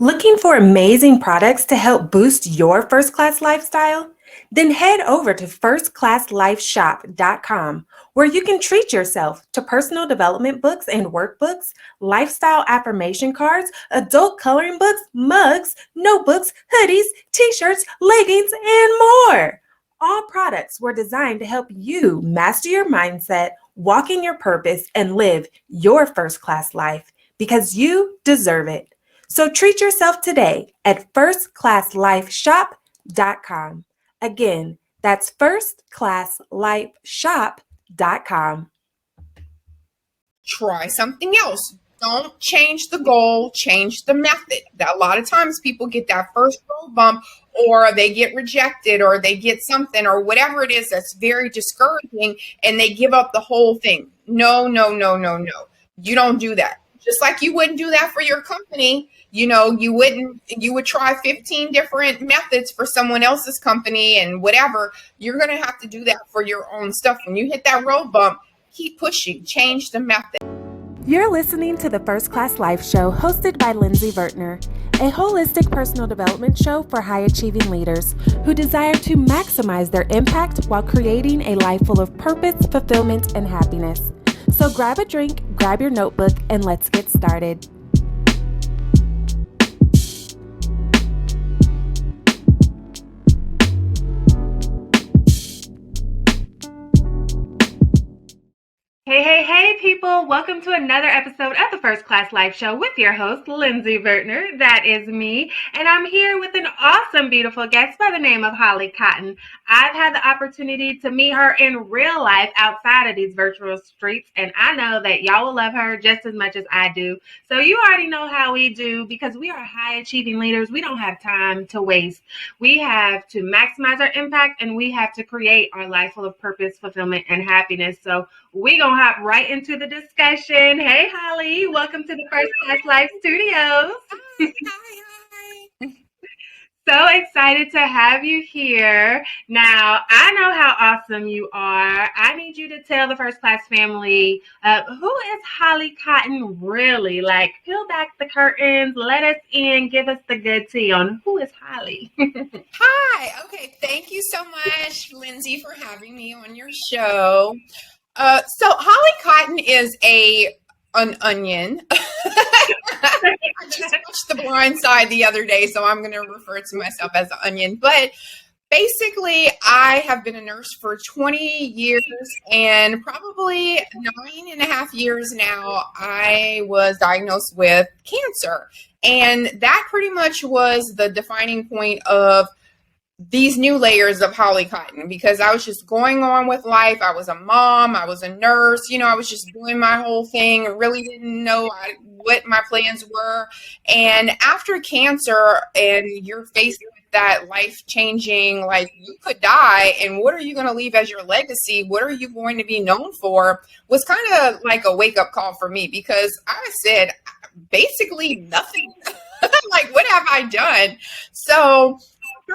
Looking for amazing products to help boost your first-class lifestyle? Then head over to firstclasslifeshop.com, where you can treat yourself to personal development books and workbooks, lifestyle affirmation cards, adult coloring books, mugs, notebooks, hoodies, t-shirts, leggings, and more. All products were designed to help you master your mindset, walk in your purpose, and live your first-class life because you deserve it. So treat yourself today at firstclasslifeshop.com. Again, that's firstclasslifeshop.com. Try something else. Don't change the goal, change the method. A lot of times people get that first road bump, or they get rejected, or they get something, or whatever it is that's very discouraging, and they give up the whole thing. No. You don't do that. Just like you wouldn't do that for your company. You would try 15 different methods for someone else's company and whatever. You're going to have to do that for your own stuff. When you hit that road bump, keep pushing, change the method. You're listening to the First Class Life Show, hosted by Lindsey Vertner, a holistic personal development show for high-achieving leaders who desire to maximize their impact while creating a life full of purpose, fulfillment, and happiness. So grab a drink, grab your notebook, and let's get started. Hey, people. Welcome to another episode of the First Class Life Show with your host, Lindsey Vertner. That is me. And I'm here with an awesome, beautiful guest by the name of Holly Cotton. I've had the opportunity to meet her in real life outside of these virtual streets, and I know that y'all will love her just as much as I do. So you already know how we do, because we are high-achieving leaders. We don't have time to waste. We have to maximize our impact, and we have to create our life full of purpose, fulfillment, and happiness. So we're going to hop right into the discussion. Hey, Holly, welcome to the First Class Life Studios. Hi. So excited to have you here. Now, I know how awesome you are. I need you to tell the First Class family, who is Holly Cotton really? Like, peel back the curtains, let us in, give us the good tea on who is Holly. Hi. Okay. Thank you so much, Lindsey, for having me on your show. So Holly Cotton is an onion. I just watched The Blind Side the other day, so I'm going to refer to myself as an onion. But basically, I have been a nurse for 20 years, and probably 9.5 years now, I was diagnosed with cancer. And that pretty much was the defining point of these new layers of Holly Cotton, because I was just going on with life. I was a mom, I was a nurse, I was just doing my whole thing. I really didn't know what my plans were. And after cancer, and you're faced with that life-changing, like, you could die, and what are you going to leave as your legacy? What are you going to be known for? Was kind of like a wake-up call for me, because I said, basically nothing. Like, what have I done? So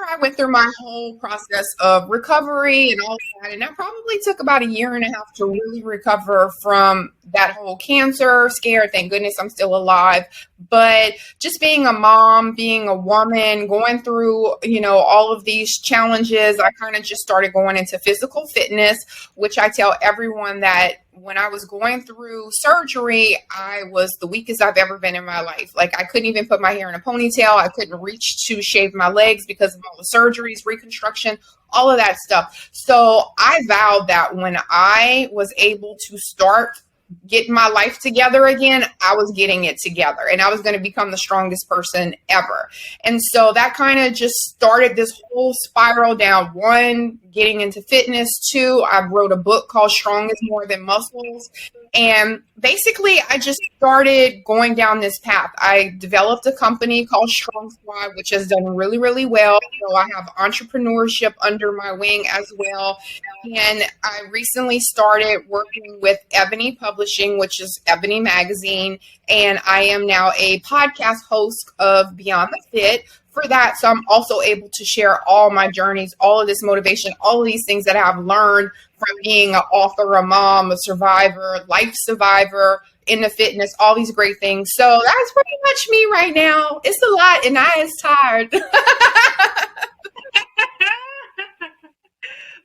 I went through my whole process of recovery and all of that, and that probably took about 1.5 years to really recover from that whole cancer scare. Thank goodness I'm still alive. But just being a mom, being a woman, going through, all of these challenges, I kind of just started going into physical fitness, which I tell everyone that when I was going through surgery, I was the weakest I've ever been in my life. Like, I couldn't even put my hair in a ponytail. I couldn't reach to shave my legs because of all the surgeries, reconstruction, all of that stuff. So I vowed that when I was able to start getting my life together again, I was getting it together, and I was going to become the strongest person ever. And so that kind of just started this whole spiral down. 1, getting into fitness. 2, I wrote a book called Strong is More Than Muscles. And basically, I just started going down this path. I developed a company called Strong Squad, which has done really, really well. So I have entrepreneurship under my wing as well. And I recently started working with Ebony Publishing, which is Ebony Magazine. And I am now a podcast host of Beyond the Fit for that. So I'm also able to share all my journeys, all of this motivation, all of these things that I've learned from being an author, a mom, a survivor, life survivor, into fitness, all these great things. So that's pretty much me right now. It's a lot and I is tired.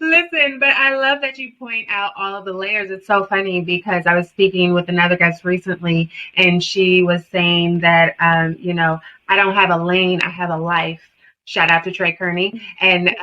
Listen, but I love that you point out all of the layers. It's so funny because I was speaking with another guest recently, and she was saying that, I don't have a lane, I have a life. Shout out to Trey Kearney. And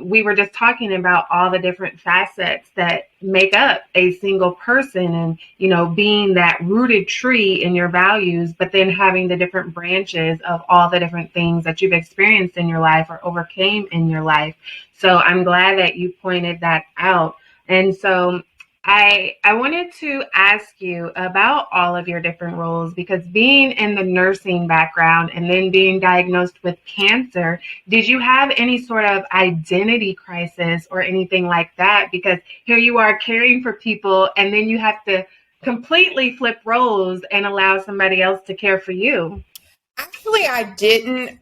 we were just talking about all the different facets that make up a single person and, being that rooted tree in your values, but then having the different branches of all the different things that you've experienced in your life or overcame in your life. So I'm glad that you pointed that out. And so I wanted to ask you about all of your different roles, because being in the nursing background and then being diagnosed with cancer, did you have any sort of identity crisis or anything like that? Because here you are caring for people and then you have to completely flip roles and allow somebody else to care for you. Actually, I didn't,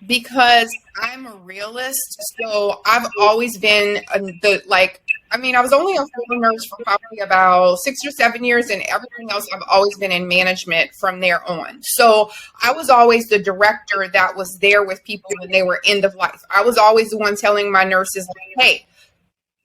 because I'm a realist. So I've always been I was only a floor nurse for probably about 6 or 7 years, and everything else I've always been in management from there on. So I was always the director that was there with people when they were end of life. I was always the one telling my nurses, like, hey,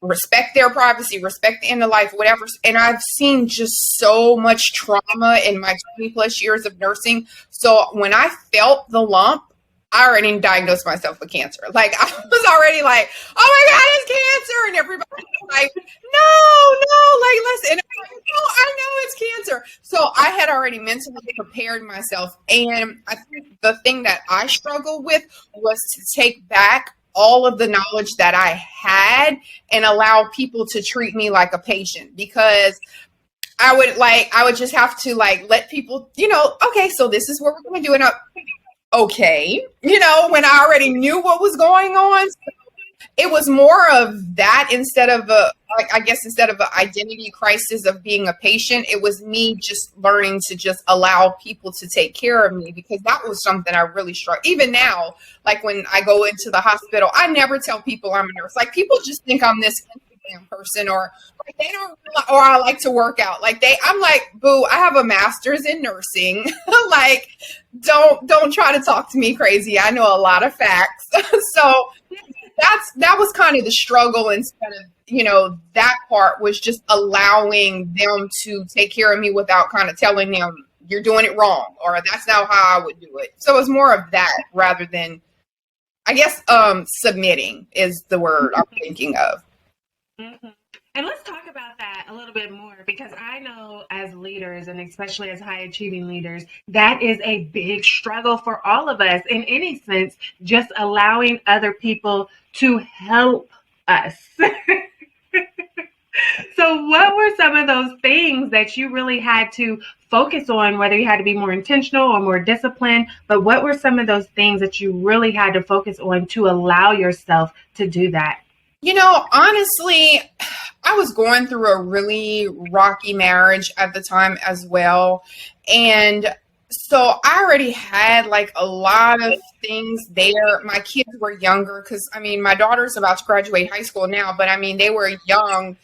respect their privacy, respect the end of life, whatever. And I've seen just so much trauma in my 20 plus years of nursing. So when I felt the lump, I already diagnosed myself with cancer. Like, I was already like, oh my God, it's cancer. And everybody was like, no, like, listen. And I'm like, no, I know it's cancer. So I had already mentally prepared myself. And I think the thing that I struggled with was to take back all of the knowledge that I had and allow people to treat me like a patient, because I would just have to let people, okay, so this is what we're going to do. And okay, when I already knew what was going on. It was more of that instead of instead of an identity crisis of being a patient, it was me just learning to just allow people to take care of me, because that was something I really struggled. Even now, like when I go into the hospital, I never tell people I'm a nurse. Like, people just think I'm this Instagram person, or like they don't, or I like to work out. I'm like, boo, I have a master's in nursing. Like, don't try to talk to me crazy. I know a lot of facts. So that was kind of the struggle, instead of, that part was just allowing them to take care of me without kind of telling them you're doing it wrong, or that's not how I would do it. So it was more of that rather than, I guess, submitting is the word I'm thinking of. Mm-hmm. And let's talk about that a little bit more, because I know as leaders, and especially as high achieving leaders, that is a big struggle for all of us in any sense, just allowing other people to help us. So what were some of those things that you really had to focus on, whether you had to be more intentional or more disciplined, but what were some of those things that you really had to focus on to allow yourself to do that? Honestly, I was going through a really rocky marriage at the time as well. And so I already had a lot of things there. My kids were younger because, my daughter's about to graduate high school now, but they were young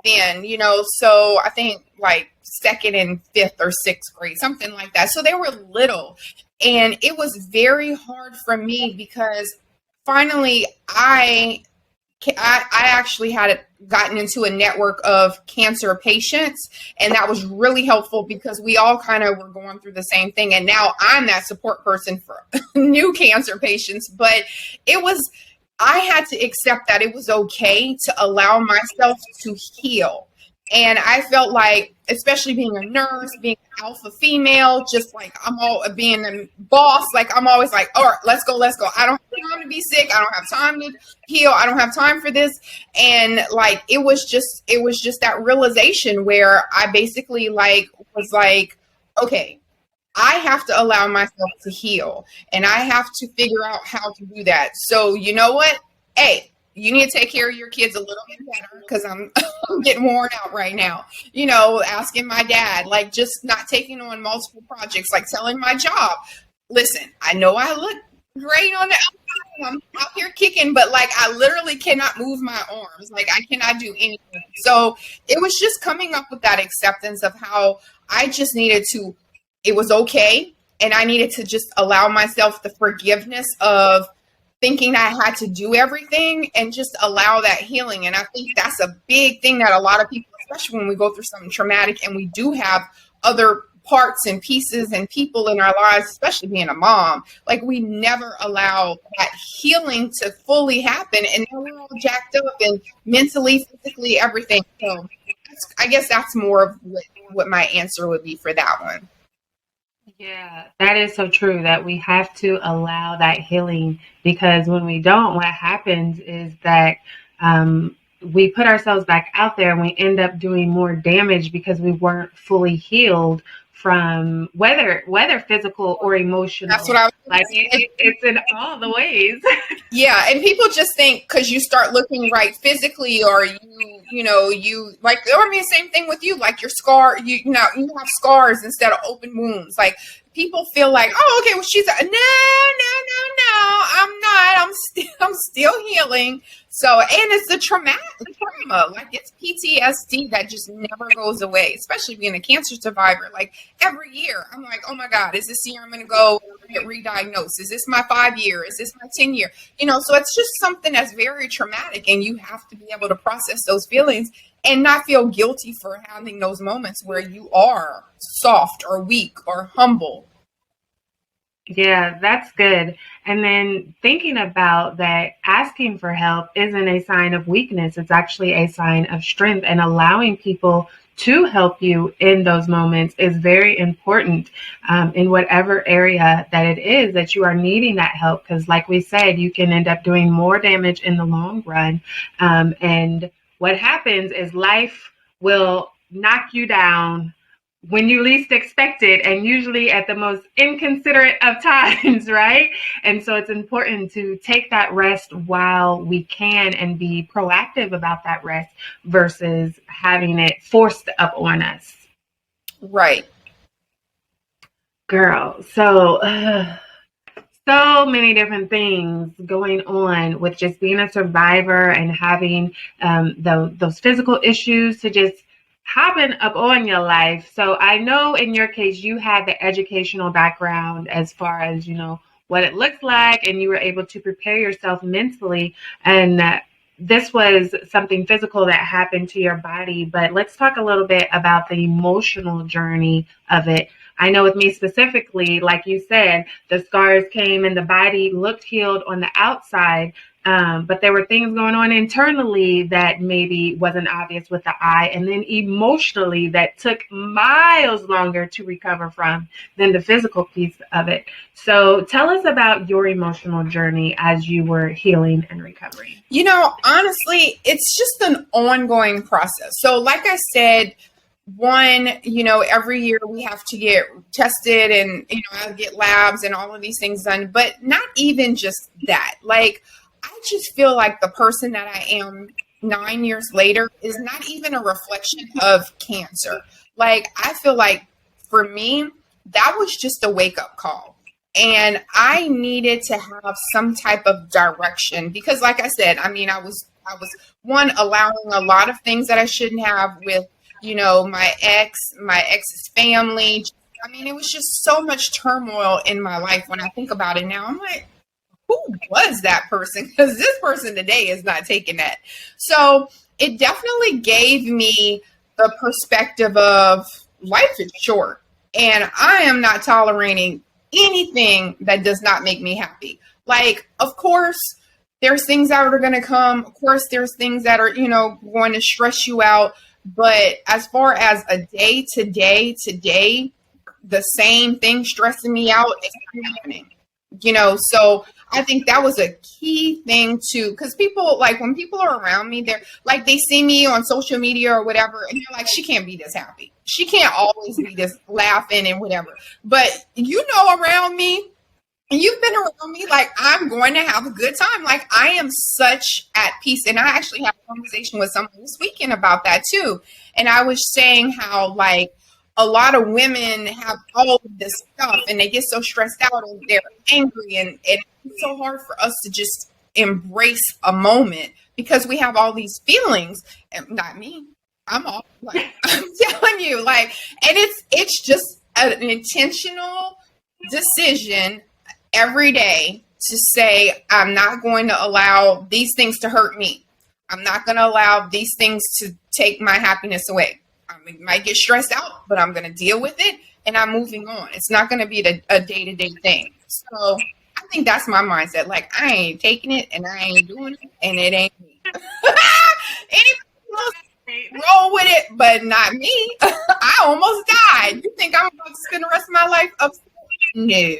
then, so I think second and fifth or sixth grade, something like that. So they were little. And it was very hard for me because finally I actually had gotten into a network of cancer patients, and that was really helpful because we all kind of were going through the same thing. And now I'm that support person for new cancer patients. But I had to accept that it was okay to allow myself to heal. And I felt like, especially being a nurse, being an alpha female, just I'm all being a boss, I'm always like, all right, let's go. I don't have time to be sick. I don't have time to heal. I don't have time for this. And it was just that realization where I basically was like, okay, I have to allow myself to heal, and I have to figure out how to do that. So you know what? Hey, you need to take care of your kids a little bit better, because I'm getting worn out right now. Asking my dad, just not taking on multiple projects, telling my job, listen, I know I look great on the outside. I'm out here kicking, but I literally cannot move my arms. I cannot do anything. So it was just coming up with that acceptance of how I just needed to, it was okay. And I needed to just allow myself the forgiveness of thinking I had to do everything and just allow that healing. And I think that's a big thing that a lot of people, especially when we go through something traumatic and we do have other parts and pieces and people in our lives, especially being a mom, like we never allow that healing to fully happen. And then we're all jacked up and mentally, physically, everything. So I guess that's more of what my answer would be for that one. Yeah, that is so true that we have to allow that healing, because when we don't, what happens is that we put ourselves back out there and we end up doing more damage because we weren't fully healed from whether physical or That's emotional. what I was Like it's in all the ways. Yeah, and people just think because you start looking right physically, or you like, I mean, same thing with you, like your scar, you know, you have scars instead of open wounds. Like people feel like, oh, okay, well, she's no, I'm not. I'm still healing. So, and it's the trauma, like it's PTSD that just never goes away, especially being a cancer survivor. Like every year, I'm like, oh my God, is this year I'm going to go get re-diagnosed? Is this my 5-year? Is this my 10-year? So it's just something that's very traumatic, and you have to be able to process those feelings and not feel guilty for having those moments where you are soft or weak or humble. Yeah, that's good. And then thinking about that, asking for help isn't a sign of weakness. It's actually a sign of strength, and allowing people to help you in those moments is very important in whatever area that it is that you are needing that help. Because, like we said, you can end up doing more damage in the long run. And what happens is life will knock you down when you least expect it, and usually at the most inconsiderate of times, right? And so it's important to take that rest while we can and be proactive about that rest versus having it forced up on us. Right. Girl, so many different things going on with just being a survivor and having those physical issues to just happen up on your life. So I know in your case you had the educational background as far as what it looks like, and you were able to prepare yourself mentally, and this was something physical that happened to your body. But let's talk a little bit about the emotional journey of it. I know with me specifically, like you said, the scars came and the body looked healed on the outside, but there were things going on internally that maybe wasn't obvious with the eye, and then emotionally that took miles longer to recover from than the physical piece of it. So tell us about your emotional journey as you were healing and recovering. Honestly, it's just an ongoing process. So like I said, one, every year we have to get tested, and, I get labs and all of these things done, but not even just that. Like, I just feel like the person that I am 9 years later is not even a reflection of cancer. Like, I feel like for me, that was just a wake up call. And I needed to have some type of direction because, like I said, I mean, I was one, allowing a lot of things that I shouldn't have with, my ex's family. I mean, it was just so much turmoil in my life. When I think about it now, I'm like, who was that person? Because this person today is not taking that. So it definitely gave me the perspective of life is short, and I am not tolerating anything that does not make me happy. Like, of course, there's things that are going to come. Of course, there's things that are, going to stress you out. But as far as a day to day, the same thing stressing me out is not happening. So I think that was a key thing too, because people, like, when people are around me, they're like, they see me on social media or whatever, and they're like, she can't be this happy. She can't always be this laughing and whatever. But around me, and you've been around me, like, I'm going to have a good time. Like, I am such at peace. And I actually had a conversation with someone this weekend about that too. And I was saying how, like, a lot of women have all of this stuff and they get so stressed out and they're angry, and it's so hard for us to just embrace a moment because we have all these feelings. And not me. I'm all like, I'm telling you, like, and it's just an intentional decision every day to say, I'm not going to allow these things to hurt me. I'm not going to allow these things to take my happiness away. I might get stressed out, but I'm going to deal with it and I'm moving on. It's not going to be a day-to-day thing. So I think that's my mindset. Like, I ain't taking it and I ain't doing it and it ain't me. Anybody else roll with it, but not me. I almost died. You think I'm about to spend the rest of my life upset? No.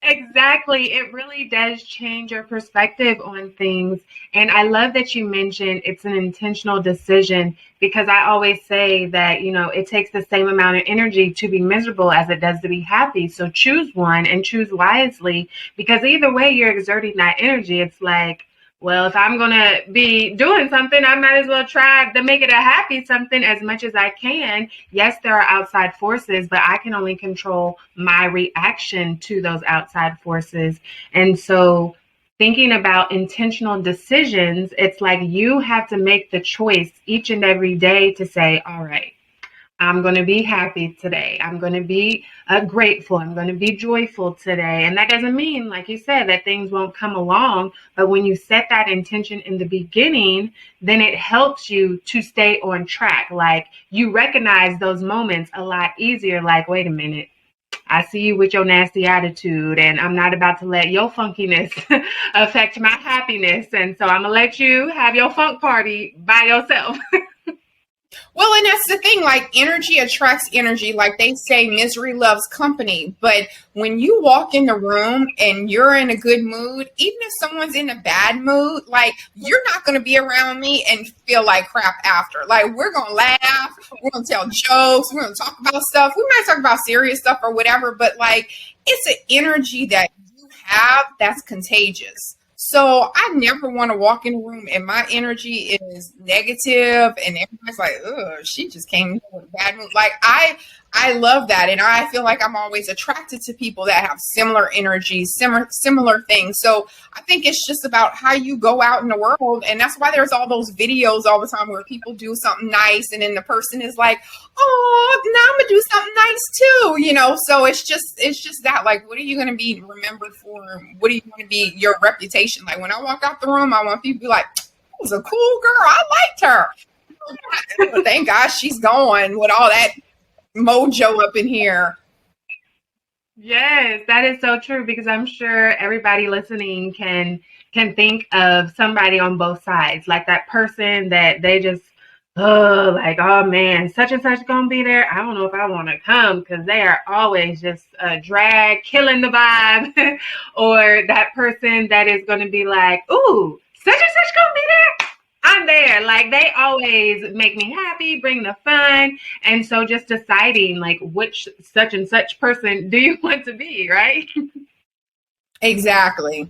Exactly. It really does change your perspective on things. And I love that you mentioned it's an intentional decision because I always say that, it takes the same amount of energy to be miserable as it does to be happy. So choose one and choose wisely because either way you're exerting that energy. It's like, well, if I'm going to be doing something, I might as well try to make it a happy something as much as I can. Yes, there are outside forces, but I can only control my reaction to those outside forces. And so thinking about intentional decisions, it's like you have to make the choice each and every day to say, all right, I'm going to be happy today. I'm going to be grateful. I'm going to be joyful today. And that doesn't mean, like you said, that things won't come along. But when you set that intention in the beginning, then it helps you to stay on track. Like you recognize those moments a lot easier. Like, wait a minute. I see you with your nasty attitude, and I'm not about to let your funkiness affect my happiness. And so I'm going to let you have your funk party by yourself. Well, and that's the thing, like energy attracts energy. Like they say, misery loves company. But when you walk in the room and you're in a good mood, even if someone's in a bad mood, like you're not going to be around me and feel like crap after. Like we're going to laugh, we're going to tell jokes, we're going to talk about stuff. We might talk about serious stuff or whatever, but like it's an energy that you have that's contagious. So I never want to walk in a room and my energy is negative and everybody's like, oh, she just came in with a bad mood. Like I love that. And I feel like I'm always attracted to people that have similar energies, similar things. So I think it's just about how you go out in the world. And that's why there's all those videos all the time where people do something nice and then the person is like, oh, now I'm gonna do something nice too, so it's just that, like, what are you gonna be remembered for? What are you gonna be your reputation? Like when I walk out the room, I want people to be like, that was a cool girl, I liked her. Thank God she's gone with all that mojo up in here. Yes, that is so true because I'm sure everybody listening can think of somebody on both sides, like that person that they just like, oh man, such and such gonna be there. I don't know if I want to come because they are always just a drag, killing the vibe, or that person that is going to be like, ooh, such and such gonna be there. I'm there. Like they always make me happy, bring the fun. And so just deciding like which such and such person do you want to be, right? Exactly.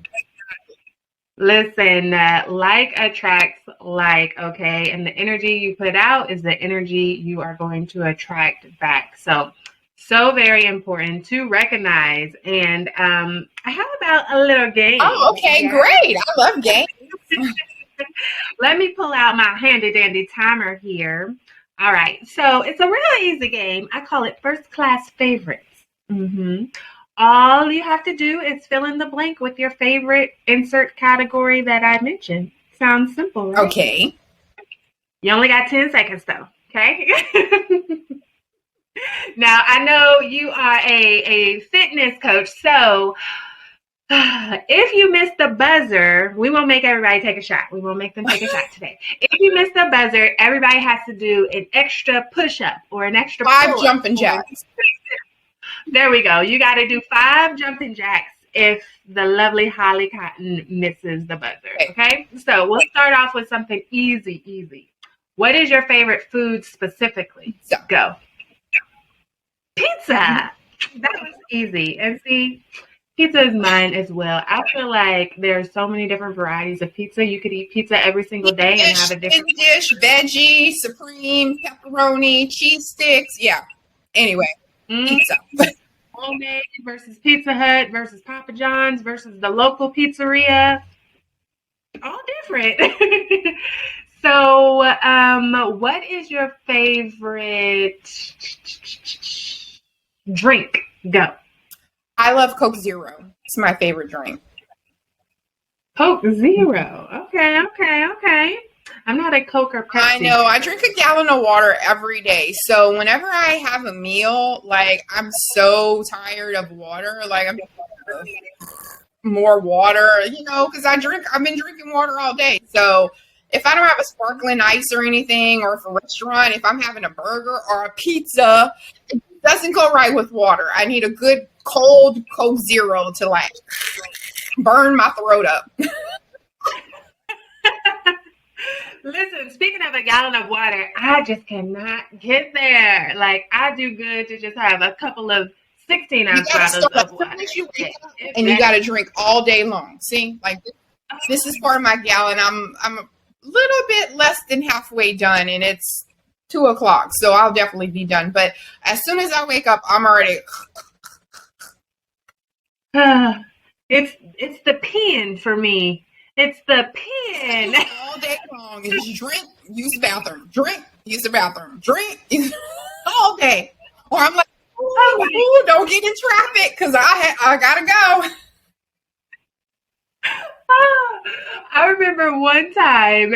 Listen, like attracts like, okay? And the energy you put out is the energy you are going to attract back. So very important to recognize. And how about a little game? Oh, okay, Yeah. great. I love games. Let me pull out my handy dandy timer here. All right, so it's a really easy game. I call it First Class Favorites. All you have to do is fill in the blank with your favorite insert category that I mentioned. Sounds simple, right? Okay. You only got 10 seconds though, okay? Now, I know you are a fitness coach, so if you miss the buzzer, we won't make everybody take a shot. We won't make them take a shot today. If you miss the buzzer, everybody has to do an extra push-up or an extra 5 jumping jacks. There we go. You got to do 5 jumping jacks if the lovely Holly Cotton misses the buzzer. Okay? So we'll start off with something easy. What is your favorite food specifically? Go. Pizza. That was easy. And see, pizza is mine as well. I feel like there's so many different varieties of pizza. You could eat pizza every single day and have a different dish, veggie, supreme, pepperoni, cheese sticks. Yeah. Anyway, pizza. Homemade versus Pizza Hut versus Papa John's versus the local pizzeria. All different. So, what is your favorite drink? Go. I love Coke Zero. It's my favorite drink. Coke Zero. Okay, okay, okay. I'm not a Coke or I Pepsi know. I drinker. drink a gallon of water every day. So whenever I have a meal, like I'm so tired of water. Like I'm more water, because I've been drinking water all day. So if I don't have a sparkling ice or anything, or if a restaurant, if I'm having a burger or a pizza, it doesn't go right with water. I need a good cold Coke Zero to like burn my throat up. Listen, speaking of a gallon of water, I just cannot get there. Like, I do good to just have a couple of 16 You ounce got to bottles start as of soon water. as you wake up, If and you that, got to drink all day long. See, like this is part of my gallon. I'm a little bit less than halfway done, and it's 2 o'clock, so I'll definitely be done. But as soon as I wake up, I'm already. it's the pen for me. It's the pen. All day long is drink, use the bathroom, drink, use the bathroom, drink, all day. Or I'm like, Oh my ooh, don't get in traffic because I gotta go. I remember one time,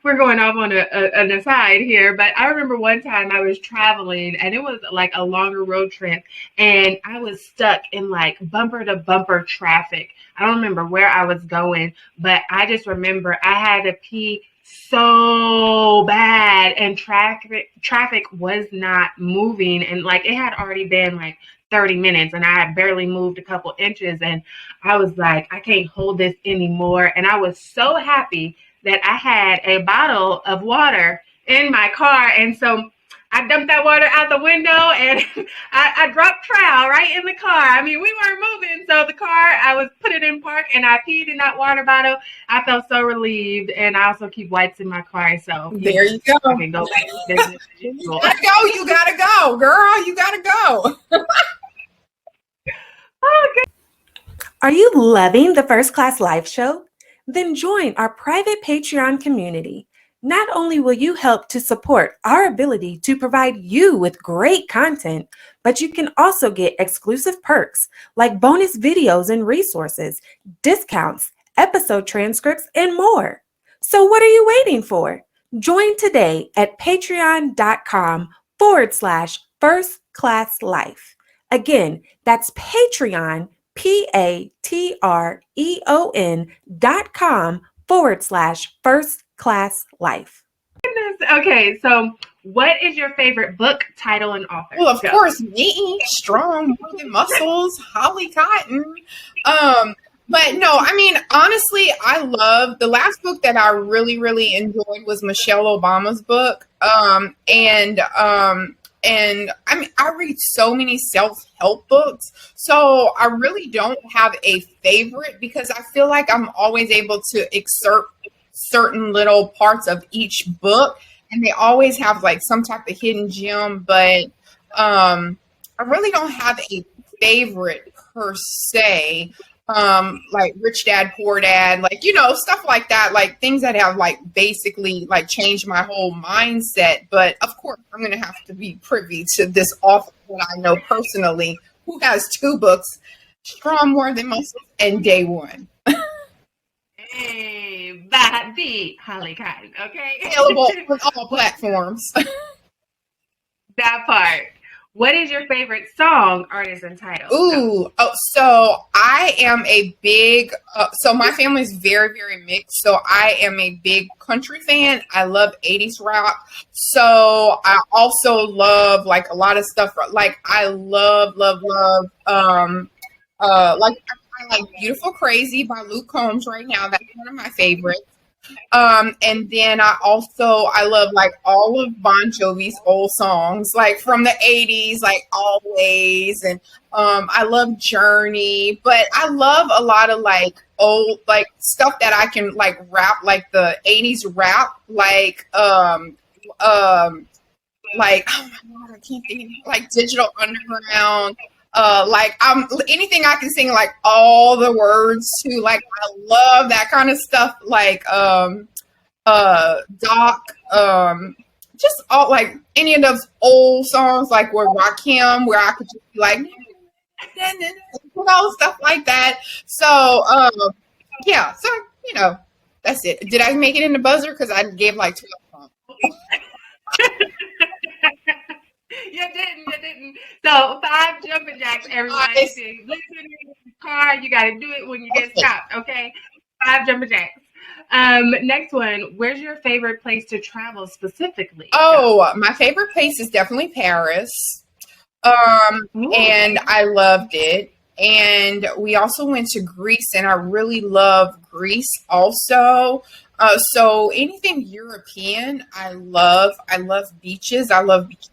we're going off on an aside here, but I remember one time I was traveling and it was like a longer road trip and I was stuck in like bumper to bumper traffic. I don't remember where I was going, but I just remember I had to pee so bad and traffic was not moving and like it had already been like 30 minutes and I had barely moved a couple inches and I was like, I can't hold this anymore. And I was so happy that I had a bottle of water in my car. And so I dumped that water out the window and I dropped trowel right in the car. I mean, we weren't moving. So the car, I was put it in park and I peed in that water bottle. I felt so relieved. And I also keep wipes in my car. So, There you I go. can go back to business as You usual. gotta go. You gotta go, girl. You gotta go. Are you loving the First Class Live show? Then join our private Patreon community. Not only will you help to support our ability to provide you with great content, but you can also get exclusive perks like bonus videos and resources, discounts, episode transcripts, and more. So what are you waiting for? Join today at patreon.com/First Class Life. Again, that's Patreon, patreon.com/First Class Life. Okay, so what is your favorite book, title, and author? Well, of Go. course, me, strong, more than muscles, Holly Cotton. But no, I mean, honestly, I love the last book that I really, really enjoyed was Michelle Obama's book. And I mean, I read so many self-help books, so I really don't have a favorite because I feel like I'm always able to excerpt certain little parts of each book, and they always have like some type of hidden gem. But I really don't have a favorite per se. Like Rich Dad Poor Dad, like stuff like that, like things that have like basically like changed my whole mindset. But of course, I'm gonna have to be privy to this author that I know personally, who has two books, Strong More Than Muscles and Day One, Hey, by the Holly Cotton, okay? available on all platforms. That part. What is your favorite song, artist, and title? Go. Ooh, oh, so I am a big, so my family is very, very mixed. So I am a big country fan. I love 80s rock. So I also love like a lot of stuff. Like I love, like I like Beautiful Crazy by Luke Combs right now. That's one of my favorites. And then I love like all of Bon Jovi's old songs, like from the 80s, like Always, and I love Journey, but I love a lot of like old like stuff that I can like rap, like the 80s rap, like oh my god, I can't think of, like Digital Underground. Like I'm anything I can sing like all the words to, like I love that kind of stuff. Like Doc, just all like any of those old songs like where Rakim, where I could just be like, stuff like that. So, yeah, so, that's it. Did I make it in the buzzer? Because I gave like 12 You didn't. So 5 jumping jacks, everybody. Nice. If you listen in the car, you got to do it when you get stopped, okay? 5 jumping jacks. Next one, where's your favorite place to travel specifically? Oh, my favorite place is definitely Paris. And I loved it. And we also went to Greece, and I really love Greece also. So anything European, I love. I love beaches. I love beaches.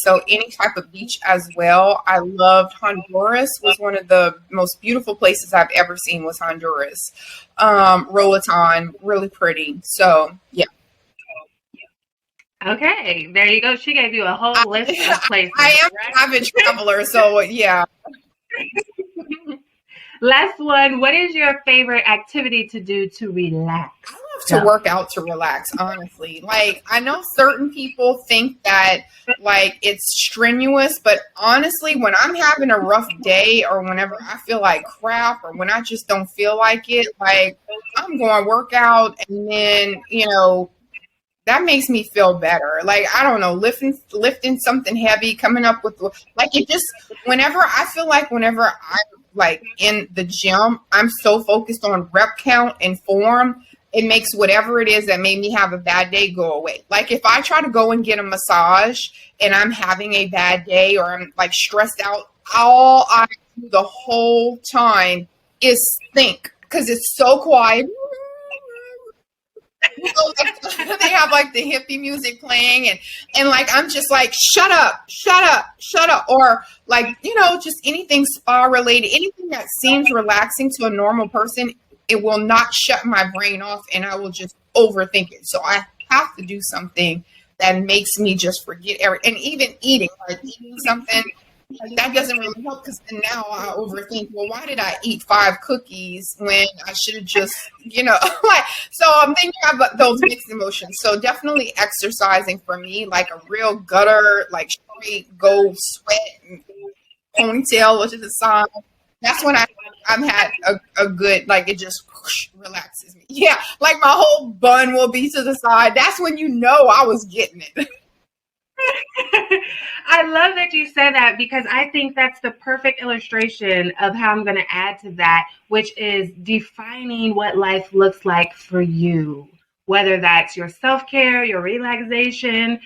So any type of beach as well. I loved Honduras. Was one of the most beautiful places I've ever seen was Honduras. Roatan, really pretty. So yeah. Okay, there you go. She gave you a whole list of places. I am right? an avid traveler, so yeah. Last one, what is your favorite activity to do to relax? I love to work out to relax, honestly. Like, I know certain people think that, like, it's strenuous, but honestly, when I'm having a rough day or whenever I feel like crap or when I just don't feel like it, like, I'm going to work out and then, that makes me feel better. Like, I don't know, lifting something heavy, coming up with, like, it just, whenever I'm like in the gym, I'm so focused on rep count and form, it makes whatever it is that made me have a bad day go away. Like, if I try to go and get a massage and I'm having a bad day or I'm like stressed out, all I do the whole time is think, because it's so quiet. They have like the hippie music playing and like I'm just like shut up, or like just anything spa related, anything that seems relaxing to a normal person, it will not shut my brain off and I will just overthink it. So I have to do something that makes me just forget everything. And even eating something that doesn't really help, because then now I overthink, well, why did I eat 5 cookies when I should have just, like, so I'm thinking about those mixed emotions. So definitely exercising for me, like a real gutter, like straight go sweat and ponytail to the side. That's when I'm had a good, like, it just relaxes me. Yeah, like my whole bun will be to the side. That's when I was getting it. I love that you said that, because I think that's the perfect illustration of how I'm going to add to that, which is defining what life looks like for you, whether that's your self-care, your relaxation,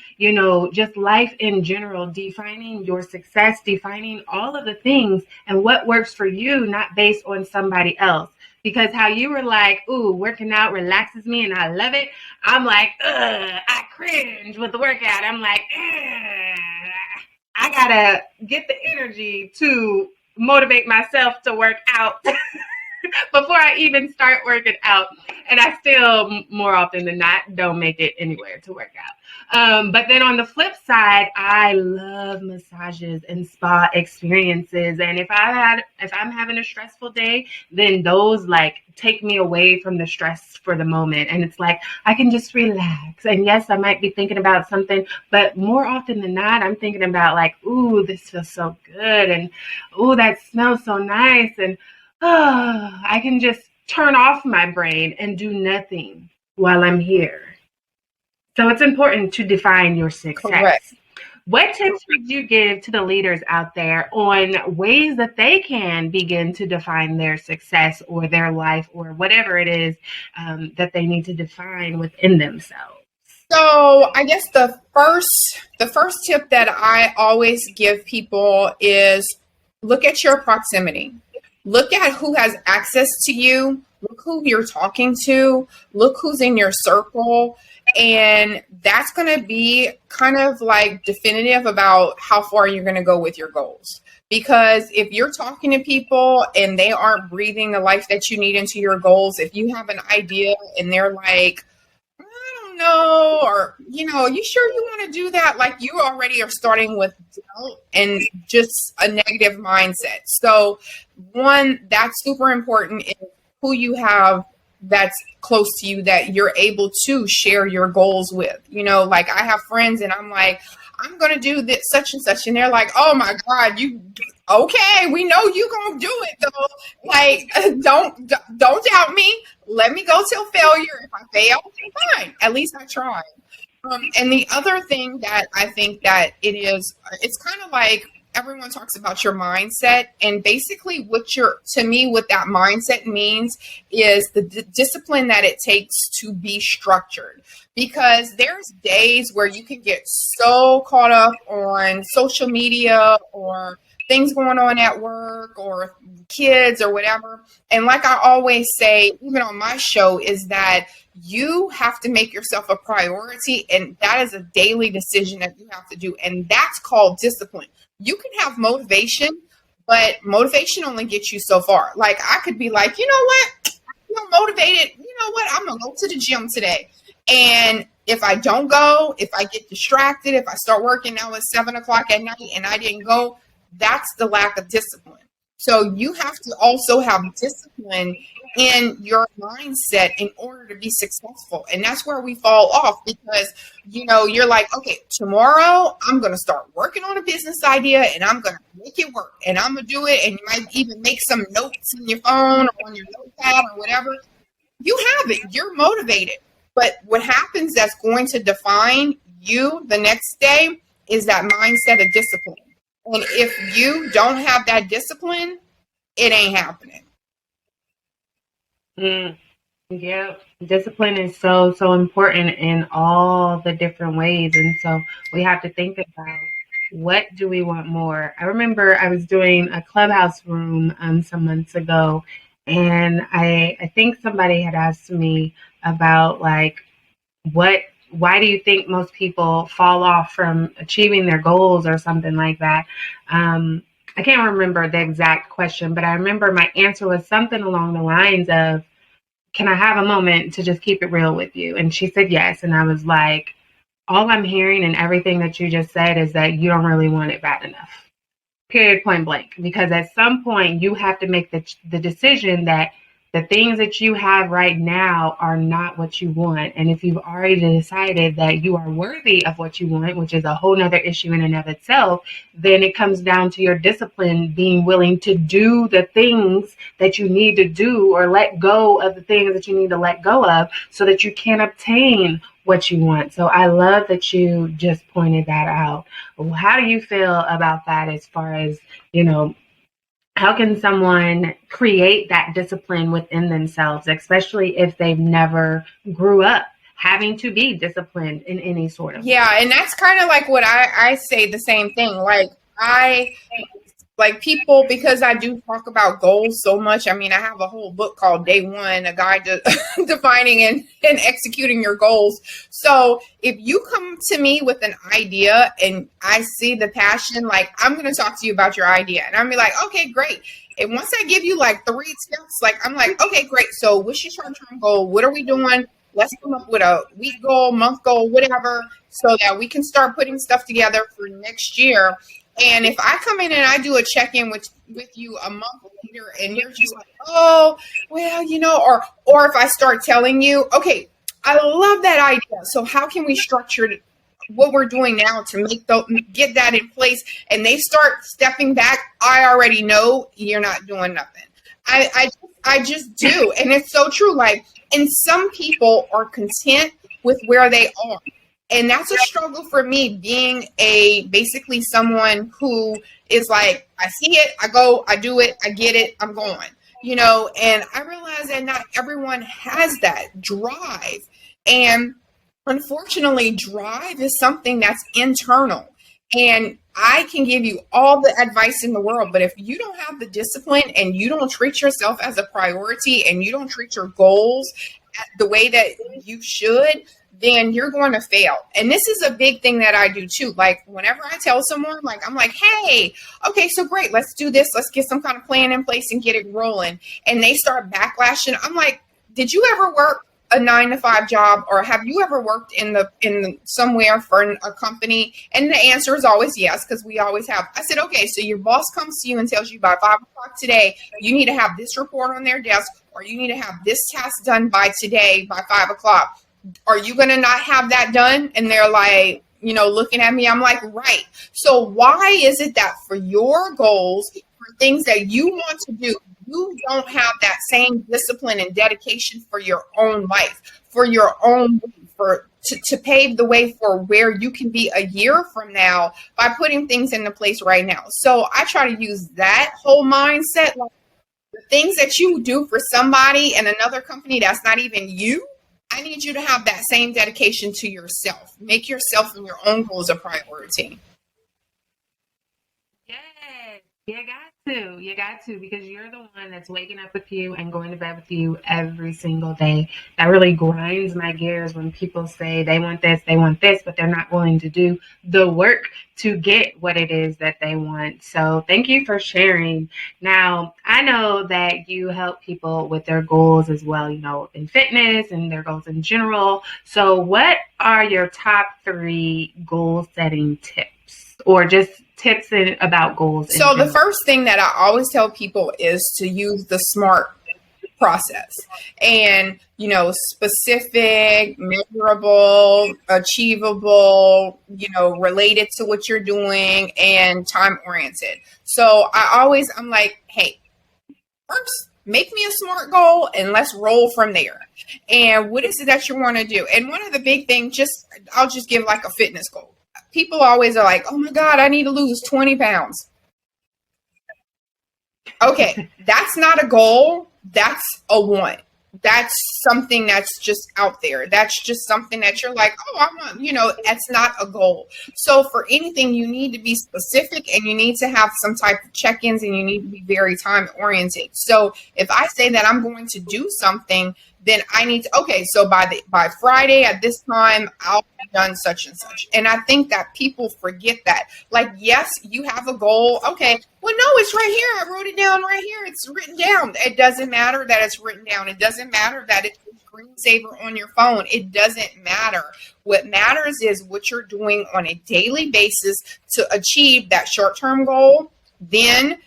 just life in general, defining your success, defining all of the things and what works for you, not based on somebody else. Because how you were like, ooh, working out relaxes me and I love it. I'm like, ugh, I cringe with the workout. I'm like, ugh, I gotta get the energy to motivate myself to work out before I even start working out. And I still, more often than not, don't make it anywhere to work out. But then on the flip side, I love massages and spa experiences. And if I'm having a stressful day, then those like take me away from the stress for the moment. And it's like, I can just relax. And yes, I might be thinking about something, but more often than not, I'm thinking about like, ooh, this feels so good. And ooh, that smells so nice. And I can just turn off my brain and do nothing while I'm here. So it's important to define your success. Correct. What tips would you give to the leaders out there on ways that they can begin to define their success or their life or whatever it is that they need to define within themselves? So I guess the first tip that I always give people is look at your proximity. Look at who has access to you. Look who you're talking to. Look who's in your circle. And that's going to be kind of like definitive about how far you're going to go with your goals. Because if you're talking to people and they aren't breathing the life that you need into your goals, if you have an idea and they're like, I don't know, or, you sure you want to do that? Like, you already are starting with doubt and just a negative mindset. So one, that's super important, is who you have that's close to you that you're able to share your goals with. Like I have friends and I'm like, I'm going to do this such and such. And they're like, oh my God, okay, we know you going to do it though. Like, don't doubt me. Let me go till failure. If I fail, fine. At least I tried. And the other thing that I think that it's kind of like everyone talks about your mindset, and basically what that mindset means is the discipline that it takes to be structured. Because there's days where you can get so caught up on social media or things going on at work or kids or whatever. And like I always say, even on my show, is that you have to make yourself a priority. And that is a daily decision that you have to do. And that's called discipline. You can have motivation, but motivation only gets you so far. Like I could be like, you know what? I feel motivated. You know what? I'm going to go to the gym today. And if I don't go, if I get distracted, if I start working now at 7:00 at night and I didn't go, that's the lack of discipline. So you have to also have discipline in your mindset in order to be successful. And that's where we fall off because, you're like, okay, tomorrow I'm going to start working on a business idea and I'm going to make it work and I'm going to do it. And you might even make some notes in your phone or on your notepad or whatever. You have it. You're motivated. But what happens that's going to define you the next day is that mindset of discipline. And if you don't have that discipline, it ain't happening. Yeah, discipline is so important in all the different ways. And so we have to think about, what do we want more? I remember I was doing a Clubhouse room some months ago, and I think somebody had asked me about like, why do you think most people fall off from achieving their goals or something like that? I can't remember the exact question, but I remember my answer was something along the lines of, can I have a moment to just keep it real with you? And she said yes. And I was like, all I'm hearing and everything that you just said is that you don't really want it bad enough. Period, point blank. Because at some point you have to make the decision that the things that you have right now are not what you want. And if you've already decided that you are worthy of what you want, which is a whole nother issue in and of itself, then it comes down to your discipline, being willing to do the things that you need to do or let go of the things that you need to let go of so that you can obtain what you want. So I love that you just pointed that out. How do you feel about that as far as, how can someone create that discipline within themselves, especially if they've never grew up having to be disciplined in any sort of way? Yeah, and that's kind of like what I say the same thing. Like people, because I do talk about goals so much. I mean, I have a whole book called Day One, a guide to defining and executing your goals. So if you come to me with an idea and I see the passion, like I'm going to talk to you about your idea and I'm be like, okay, great. And once I give you like 3 steps, like I'm like, okay, great. So what's your short-term goal? What are we doing? Let's come up with a week goal, month goal, whatever, so that we can start putting stuff together for next year. And if I come in and I do a check-in with you a month later and you're just like, oh, well, or if I start telling you, okay, I love that idea. So how can we structure what we're doing now to get that in place? And they start stepping back. I already know you're not doing nothing. I just do. And it's so true. Like, and some people are content with where they are. And that's a struggle for me, being basically someone who is like, I see it, I go, I do it, I get it, I'm going, and I realize that not everyone has that drive. And unfortunately, drive is something that's internal. And I can give you all the advice in the world, but if you don't have the discipline and you don't treat yourself as a priority and you don't treat your goals the way that you should, then you're going to fail. And this is a big thing that I do too. Like whenever I tell someone, like, I'm like, hey, okay, so great. Let's do this. Let's get some kind of plan in place and get it rolling. And they start backlashing. I'm like, did you ever work a 9-to-5 job, or have you ever worked in somewhere for a company? And the answer is always yes, because we always have. I said, okay, so your boss comes to you and tells you by 5 o'clock today, you need to have this report on their desk, or you need to have this task done by today by 5 o'clock. Are you going to not have that done? And they're like, looking at me, I'm like, right. So why is it that for your goals, for things that you want to do, you don't have that same discipline and dedication for your own life, for your own, to pave the way for where you can be a year from now by putting things into place right now? So I try to use that whole mindset, like the things that you do for somebody in another company that's not even you. I need you to have that same dedication to yourself. Make yourself and your own goals a priority. Yes, you got to, because you're the one that's waking up with you and going to bed with you every single day. That really grinds my gears when people say they want this, but they're not willing to do the work to get what it is that they want. So thank you for sharing. Now, I know that you help people with their goals as well, in fitness and their goals in general. So what are your top 3 goal setting tips, or just tips about goals? So the first thing that I always tell people is to use the SMART process, and specific, measurable, achievable, related to what you're doing, and time oriented. So I'm like, hey, first make me a SMART goal and let's roll from there. And what is it that you want to do? And one of the big things, I'll just give like a fitness goal. People always are like, oh my God, I need to lose 20 pounds. Okay, that's not a goal. That's a want. That's something that's just out there. That's just something that you're like, oh, I want, that's not a goal. So for anything, you need to be specific, and you need to have some type of check-ins, and you need to be very time oriented. So if I say that I'm going to do something, then I need to, okay, so by Friday at this time, I'll have done such and such. And I think that people forget that. Like, yes, you have a goal. Okay, well, no, it's right here. I wrote it down right here. It's written down. It doesn't matter that it's written down. It doesn't matter that it's a screensaver on your phone. It doesn't matter. What matters is what you're doing on a daily basis to achieve that short-term goal. Then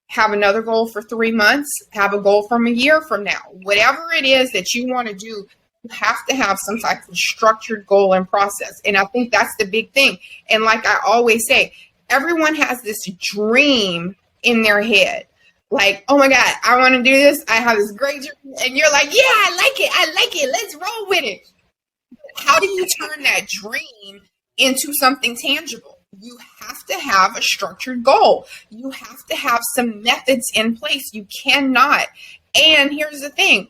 have another goal for 3 months, have a goal from a year from now. Whatever it is that you want to do, you have to have some type of structured goal and process. And I think that's the big thing. And like I always say, everyone has this dream in their head. Like, oh my God, I want to do this. I have this great dream. And you're like, yeah, I like it. Let's roll with it. How do you turn that dream into something tangible? You have to have a structured goal. You have to have some methods in place. You cannot. And here's the thing.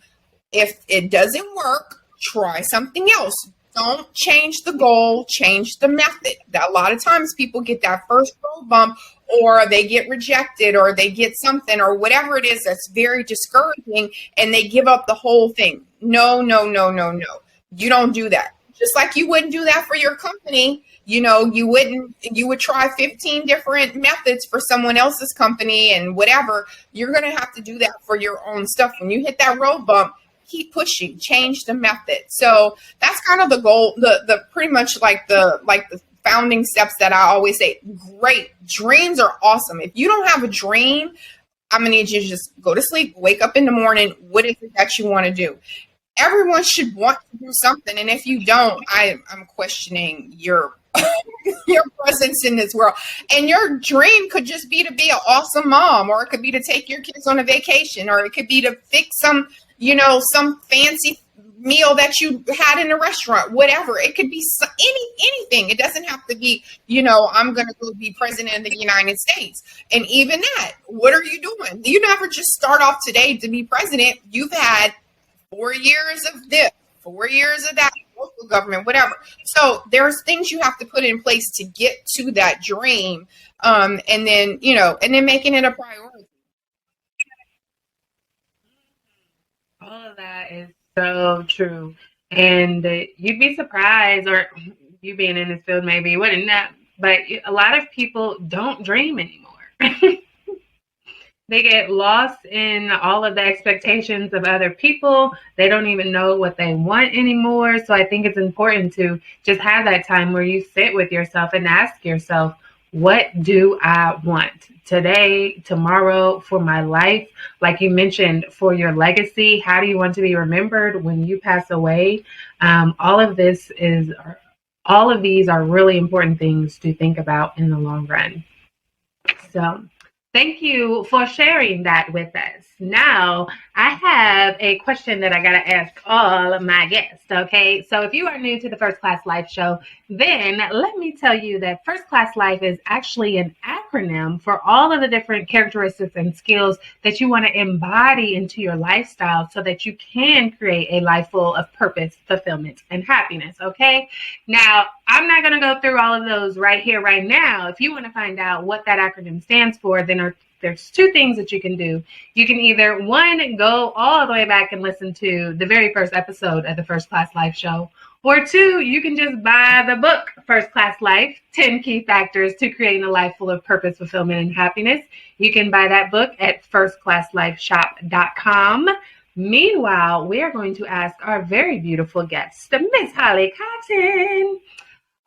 If it doesn't work, try something else. Don't change the goal, change the method. A lot of times people get that first road bump, or they get rejected, or they get something, or whatever it is that's very discouraging, and they give up the whole thing. No. You don't do that. Just like you wouldn't do that for your company. You would try 15 different methods for someone else's company and whatever. You're going to have to do that for your own stuff. When you hit that road bump, keep pushing, change the method. So that's kind of the goal, the pretty much like the founding steps that I always say. Great. Dreams are awesome. If you don't have a dream, I'm going to need you to just go to sleep, wake up in the morning. What is it that you want to do? Everyone should want to do something. And if you don't, I'm questioning your presence in this world. And your dream could just be to be an awesome mom, or it could be to take your kids on a vacation, or it could be to fix some fancy meal that you had in a restaurant, whatever. It could be anything. It doesn't have to be, I'm going to go be president of the United States. And even that, what are you doing? You never just start off today to be president. You've had 4 years of this, 4 years of that, local government, whatever. So there's things you have to put in place to get to that dream. And then making it a priority. All of that is so true. And you'd be surprised, or you being in this field maybe you wouldn't know, but a lot of people don't dream anymore. They get lost in all of the expectations of other people. They don't even know what they want anymore. So I think it's important to just have that time where you sit with yourself and ask yourself, what do I want today, tomorrow, for my life? Like you mentioned, for your legacy, how do you want to be remembered when you pass away? All of these are really important things to think about in the long run. So thank you for sharing that with us. Now, I have a question that I got to ask all of my guests, okay? So if you are new to the First Class Life Show, then let me tell you that First Class Life is actually an acronym for all of the different characteristics and skills that you want to embody into your lifestyle so that you can create a life full of purpose, fulfillment, and happiness, okay? Now, I'm not going to go through all of those right here, right now. If you want to find out what that acronym stands for, then there's two things that you can do. You can either, one, go all the way back and listen to the very first episode of the First Class Life Show, or two, you can just buy the book, First Class Life, 10 Key Factors to Creating a Life Full of Purpose, Fulfillment, and Happiness. You can buy that book at firstclasslifeshop.com. Meanwhile, we are going to ask our very beautiful guest, Miss Holly Cotton.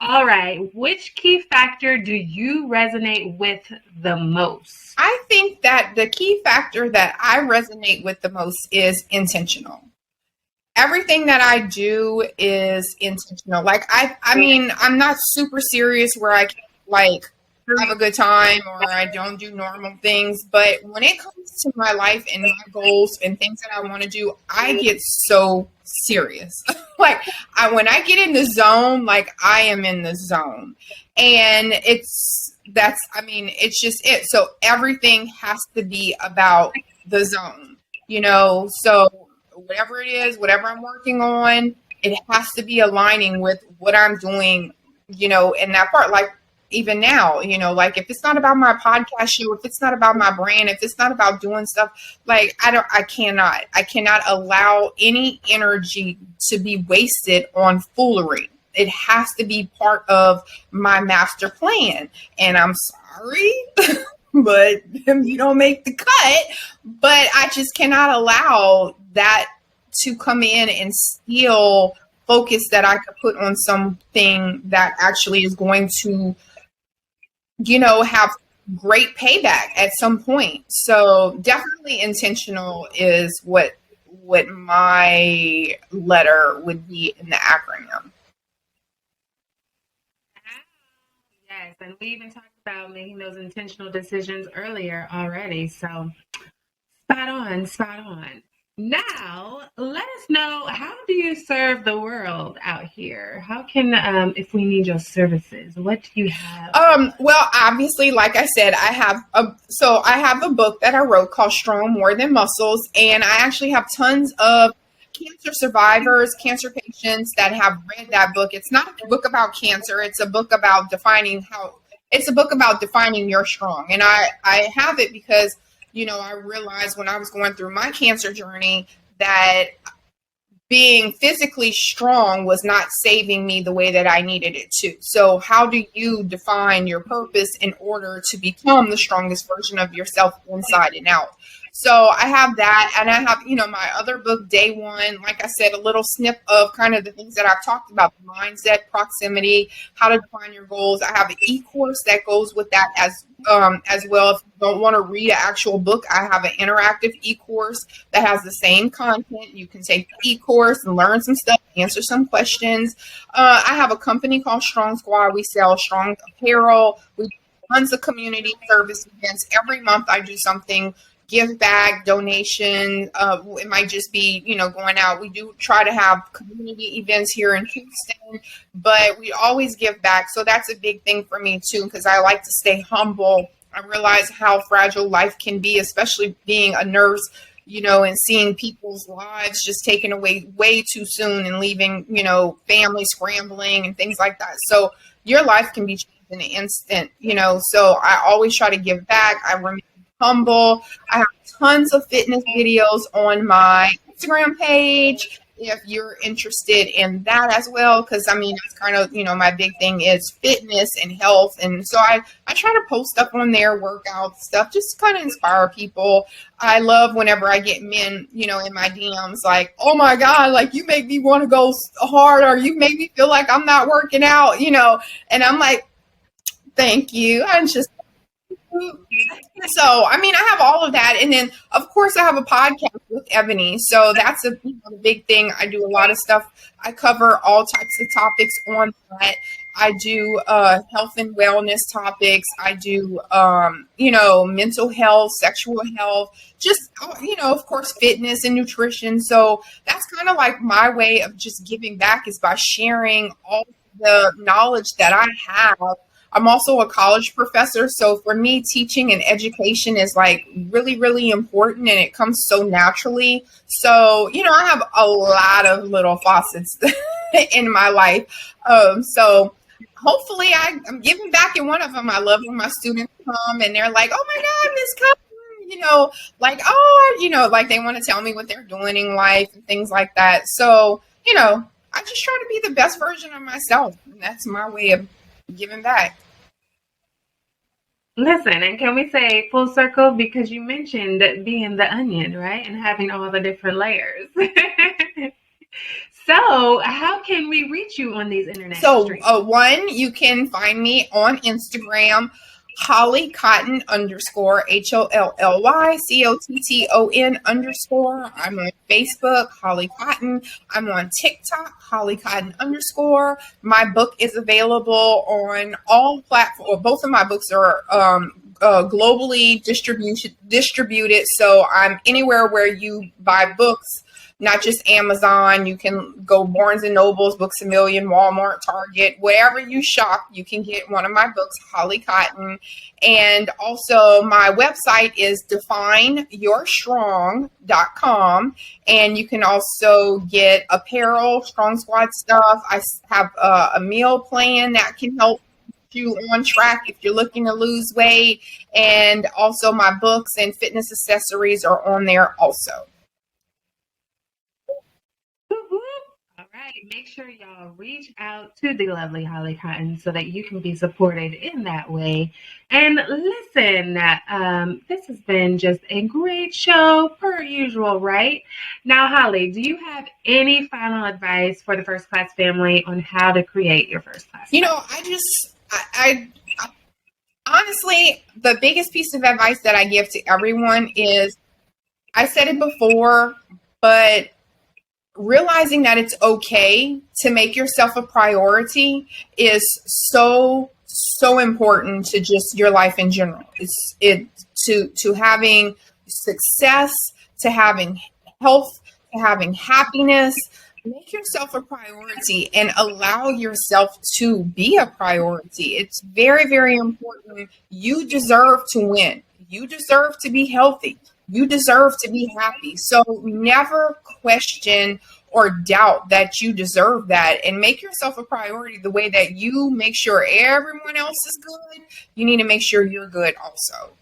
All right, which key factor do you resonate with the most? I think that the key factor that I resonate with the most is intentional. Everything that I do is intentional. Like I mean, I'm not super serious where I can like have a good time or I don't do normal things. But when it comes to my life and my goals and things that I want to do, I get so serious. Like when I get in the zone, like I am in the zone. And it's just it. So everything has to be about the zone, so whatever it is, whatever I'm working on, it has to be aligning with what I'm doing, in that part. Like even now, like if it's not about my podcast show, if it's not about my brand, if it's not about doing stuff, like I cannot allow any energy to be wasted on foolery. It has to be part of my master plan. And I'm sorry, but you don't make the cut. But I just cannot allow that to come in and steal focus that I could put on something that actually is going to, have great payback at some point. So definitely intentional is what my letter would be in the acronym. Yes, and we even talked about making those intentional decisions earlier already. So spot on. Now, let us know, how do you serve the world out here? How can, if we need your services, what do you have? Well, obviously, like I said, I have a book that I wrote called Strong More Than Muscles, and I actually have tons of cancer survivors, cancer patients that have read that book. It's not a book about cancer. It's a book about defining your strong. And I have it because, I realized when I was going through my cancer journey that being physically strong was not saving me the way that I needed it to. So how do you define your purpose in order to become the strongest version of yourself inside and out? So I have that, and I have, my other book, Day One, like I said, a little snip of kind of the things that I've talked about, mindset, proximity, how to define your goals. I have an e-course that goes with that as well. If you don't want to read an actual book, I have an interactive e-course that has the same content. You can take the e-course and learn some stuff, answer some questions. I have a company called Strong Squad. We sell strong apparel. We do tons of community service events. Every month I do something, give back, donation. It might just be, going out. We do try to have community events here in Houston, but we always give back. So that's a big thing for me too, because I like to stay humble. I realize how fragile life can be, especially being a nurse, and seeing people's lives just taken away way too soon and leaving, families scrambling and things like that. So your life can be changed in an instant, so I always try to give back. I remain humble. I have tons of fitness videos on my Instagram page, if you're interested in that as well, because I mean, that's kind of, my big thing is fitness and health. And so I try to post stuff on there, workout stuff, just kind of inspire people. I love whenever I get men, in my DMs, like, oh my God, like you make me want to go hard, or you make me feel like I'm not working out, and I'm like, thank you. I'm just so, I mean, I have all of that. And then, of course, I have a podcast with Ebony. So that's a big thing. I do a lot of stuff. I cover all types of topics on that. I do health and wellness topics. I do, mental health, sexual health, just, of course, fitness and nutrition. So that's kind of like my way of just giving back, is by sharing all the knowledge that I have. I'm also a college professor, so for me, teaching and education is like really, really important, and it comes so naturally. So, I have a lot of little faucets in my life. So hopefully I'm giving back in one of them. I love when my students come and they're like, oh my God, Miss Cotton, like, oh, like they want to tell me what they're doing in life and things like that. So, I just try to be the best version of myself, and that's my way of giving back. Listen, and can we say full circle, because you mentioned being the onion, right? And having all the different layers. So how can we reach you on these internet streets? One, you can find me on Instagram, Holly Cotton _ HOLLYCOTTON _. I'm on Facebook, Holly Cotton. I'm on TikTok, Holly Cotton _. My book is available on all platforms. Both of my books are globally distributed. So I'm anywhere where you buy books, not just Amazon. You can go Barnes and Nobles, Books A Million, Walmart, Target, wherever you shop, you can get one of my books, Holly Cotton. And also my website is defineyourstrong.com. And you can also get apparel, Strong Squad stuff. I have a meal plan that can help you on track if you're looking to lose weight. And also my books and fitness accessories are on there also. All right, make sure y'all reach out to the lovely Holly Cotton so that you can be supported in that way. And listen, this has been just a great show per usual, right? Now, Holly, do you have any final advice for the First Class family on how to create your first class? I honestly, the biggest piece of advice that I give to everyone is, I said it before, but realizing that it's okay to make yourself a priority is so important to just your life in general. To having success, to having health, to having happiness. Make yourself a priority and allow yourself to be a priority. It's very, very important. You deserve to win. You deserve to be healthy. You deserve to be happy. So never question or doubt that you deserve that, and make yourself a priority the way that you make sure everyone else is good. You need to make sure you're good also.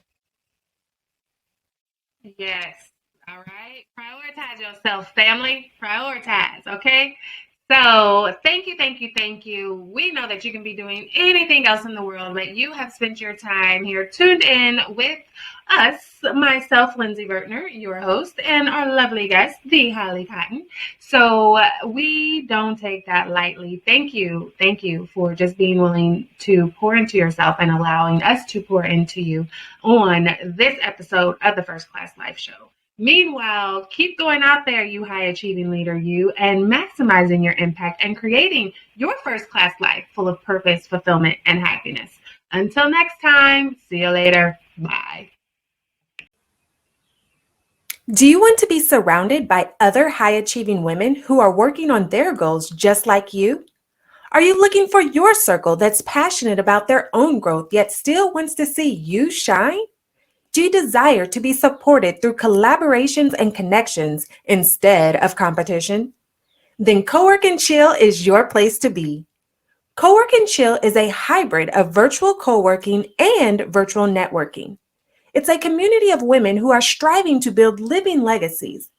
Yes. All right. Prioritize yourself, family. Prioritize. Okay. So thank you. We know that you can be doing anything else in the world, but you have spent your time here tuned in with us, myself, Lindsey Vertner, your host, and our lovely guest, the Holly Cotton. So we don't take that lightly. Thank you for just being willing to pour into yourself and allowing us to pour into you on this episode of the First Class Life Show. Meanwhile, keep going out there, you high-achieving leader, you, and maximizing your impact and creating your first-class life full of purpose, fulfillment, and happiness. Until next time, see you later. Bye. Do you want to be surrounded by other high-achieving women who are working on their goals just like you? Are you looking for your circle that's passionate about their own growth yet still wants to see you shine? Do you desire to be supported through collaborations and connections instead of competition? Then Cowork and Chill is your place to be. Cowork and Chill is a hybrid of virtual co-working and virtual networking. It's a community of women who are striving to build living legacies.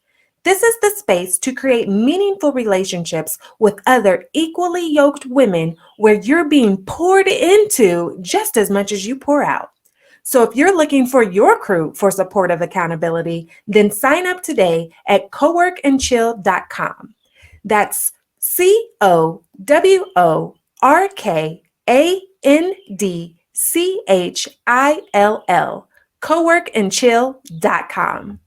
This is the space to create meaningful relationships with other equally yoked women where you're being poured into just as much as you pour out. So if you're looking for your crew for supportive accountability, then sign up today at coworkandchill.com. That's COWORKANDCHILL, coworkandchill.com.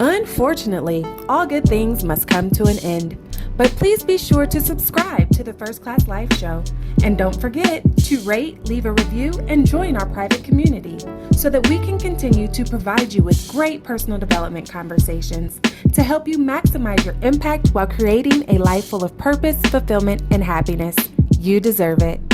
Unfortunately, all good things must come to an end. But please be sure to subscribe to the First Class Life Show. And don't forget to rate, leave a review, and join our private community so that we can continue to provide you with great personal development conversations to help you maximize your impact while creating a life full of purpose, fulfillment, and happiness. You deserve it.